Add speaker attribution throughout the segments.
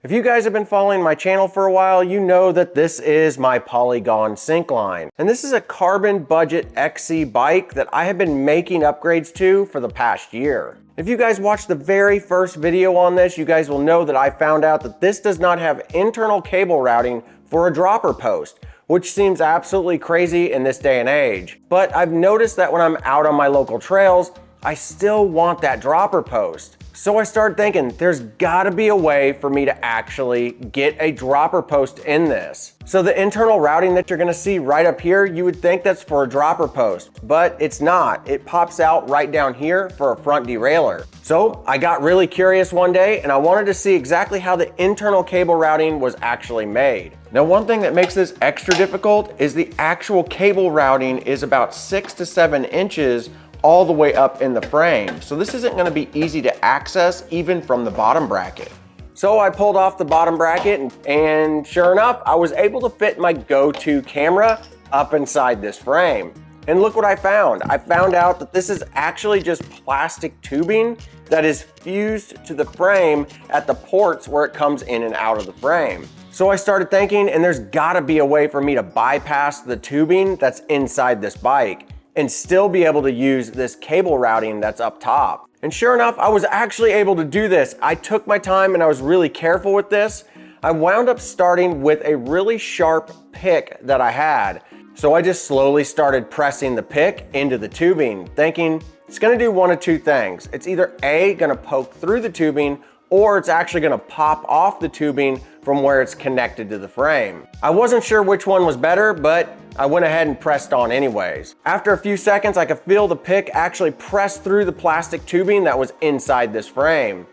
Speaker 1: If you guys have been following my channel for a while, you know that this is my Polygon Syncline. And this is a carbon budget XC bike that I have been making upgrades to for the past year. If you guys watched the very first video on this, you guys will know that I found out that this does not have internal cable routing for a dropper post, which seems absolutely crazy in this day and age. But I've noticed that when I'm out on my local trails, I still want that dropper post. So I started thinking there's gotta be a way for me to actually get a dropper post in this. So the internal routing that you're gonna see right up here, you would think that's for a dropper post, but it's not. It pops out right down here for a front derailleur. So I got really curious one day and I wanted to see exactly how the internal cable routing was actually made. Now, one thing that makes this extra difficult is the actual cable routing is about 6 to 7 inches all the way up in the frame. So this isn't gonna be easy to access even from the bottom bracket. So I pulled off the bottom bracket and sure enough, I was able to fit my go-to camera up inside this frame. And look what I found. I found out that this is actually just plastic tubing that is fused to the frame at the ports where it comes in and out of the frame. So I started thinking, and there's gotta be a way for me to bypass the tubing that's inside this bike and still be able to use this cable routing that's up top. And sure enough, I was actually able to do this. I took my time and I was really careful with this. I wound up starting with a really sharp pick that I had. So I just slowly started pressing the pick into the tubing, thinking it's gonna do one of two things. It's either A, gonna poke through the tubing, or it's actually gonna pop off the tubing from where it's connected to the frame. I wasn't sure which one was better, but I went ahead and pressed on anyways. After a few seconds, I could feel the pick actually press through the plastic tubing that was inside this frame.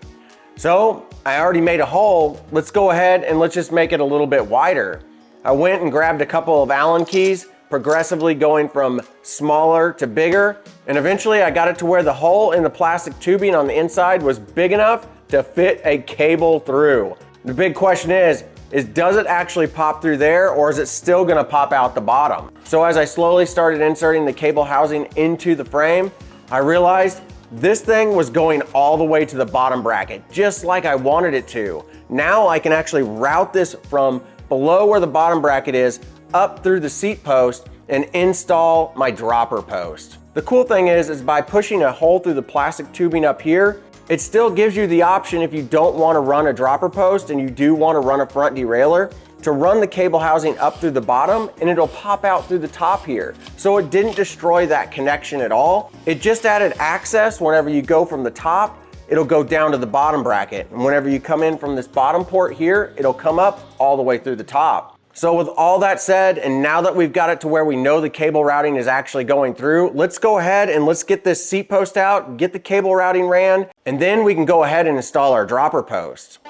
Speaker 1: So I already made a hole. Let's go ahead and let's just make it a little bit wider. I went and grabbed a couple of Allen keys, progressively going from smaller to bigger. And eventually I got it to where the hole in the plastic tubing on the inside was big enough to fit a cable through. The big question is does it actually pop through there, or is it still gonna pop out the bottom? So as I slowly started inserting the cable housing into the frame, I realized this thing was going all the way to the bottom bracket, just like I wanted it to. Now I can actually route this from below where the bottom bracket is up through the seat post and install my dropper post. The cool thing is by pushing a hole through the plastic tubing up here, it still gives you the option, if you don't want to run a dropper post and you do want to run a front derailleur, to run the cable housing up through the bottom and it'll pop out through the top here. So it didn't destroy that connection at all. It just added access. Whenever you go from the top, it'll go down to the bottom bracket. And whenever you come in from this bottom port here, it'll come up all the way through the top. So with all that said, and now that we've got it to where we know the cable routing is actually going through, let's go ahead and let's get this seat post out, get the cable routing ran, and then we can go ahead and install our dropper post.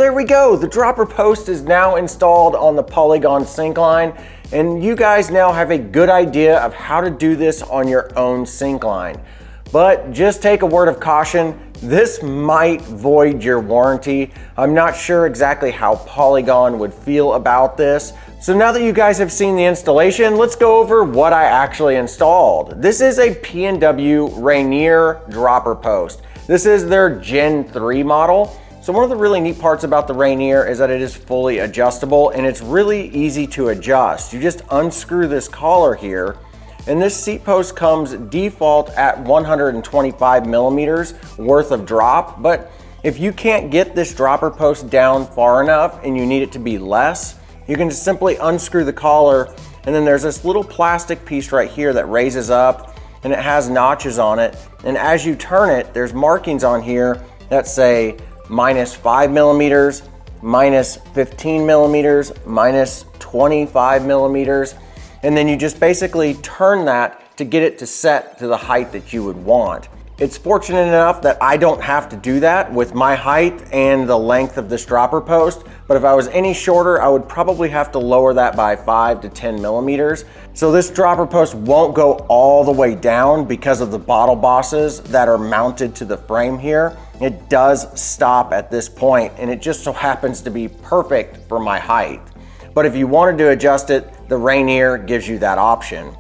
Speaker 1: there we go. The dropper post is now installed on the Polygon Syncline, and you guys now have a good idea of how to do this on your own Syncline. But just take a word of caution, this might void your warranty. I'm not sure exactly how Polygon would feel about this. So now that you guys have seen the installation, let's go over what I actually installed. This is a P&W Ranier dropper post. This is their Gen 3 model. So one of the really neat parts about the Ranier is that it is fully adjustable and it's really easy to adjust. You just unscrew this collar here, and this seat post comes default at 125 millimeters worth of drop. But if you can't get this dropper post down far enough and you need it to be less, you can just simply unscrew the collar, and then there's this little plastic piece right here that raises up and it has notches on it. And as you turn it, there's markings on here that say -5 millimeters, -15 millimeters, -25 millimeters. And then you just basically turn that to get it to set to the height that you would want. It's fortunate enough that I don't have to do that with my height and the length of this dropper post, but if I was any shorter, I would probably have to lower that by 5 to 10 millimeters. So this dropper post won't go all the way down because of the bottle bosses that are mounted to the frame here. It does stop at this point, and it just so happens to be perfect for my height. But if you wanted to adjust it, the Ranier gives you that option.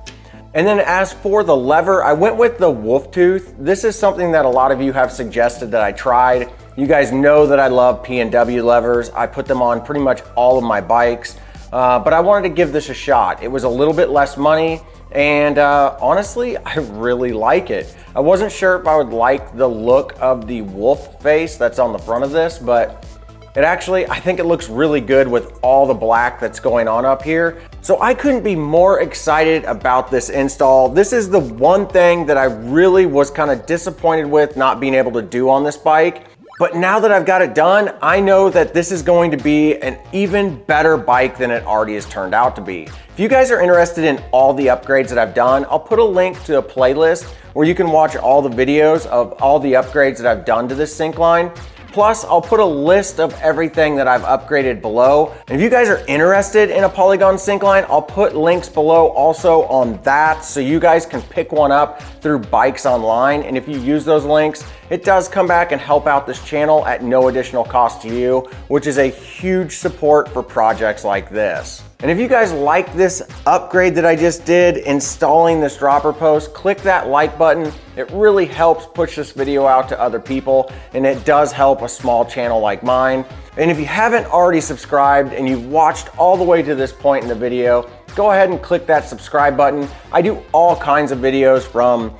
Speaker 1: And then as for the lever, I went with the wolf tooth. This is something that a lot of you have suggested that I tried. You guys know that I love P&W levers. I put them on pretty much all of my bikes, but I wanted to give this a shot. It was a little bit less money, and honestly, I really like it. I wasn't sure if I would like the look of the wolf face that's on the front of this, but I think it looks really good with all the black that's going on up here. So I couldn't be more excited about this install. This is the one thing that I really was kind of disappointed with not being able to do on this bike. But now that I've got it done, I know that this is going to be an even better bike than it already has turned out to be. If you guys are interested in all the upgrades that I've done, I'll put a link to a playlist where you can watch all the videos of all the upgrades that I've done to this Syncline. Plus, I'll put a list of everything that I've upgraded below. And if you guys are interested in a Polygon Syncline, I'll put links below also on that so you guys can pick one up through Bikes Online. And if you use those links, it does come back and help out this channel at no additional cost to you, which is a huge support for projects like this. And if you guys like this upgrade that I just did, installing this dropper post, click that like button. It really helps push this video out to other people, and it does help a small channel like mine. And if you haven't already subscribed and you've watched all the way to this point in the video, go ahead and click that subscribe button. I do all kinds of videos, from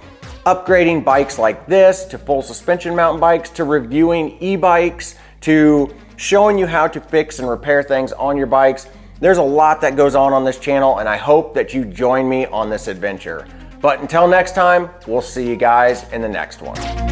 Speaker 1: upgrading bikes like this, to full suspension mountain bikes, to reviewing e-bikes, to showing you how to fix and repair things on your bikes. There's a lot that goes on this channel, and I hope that you join me on this adventure. But until next time, we'll see you guys in the next one.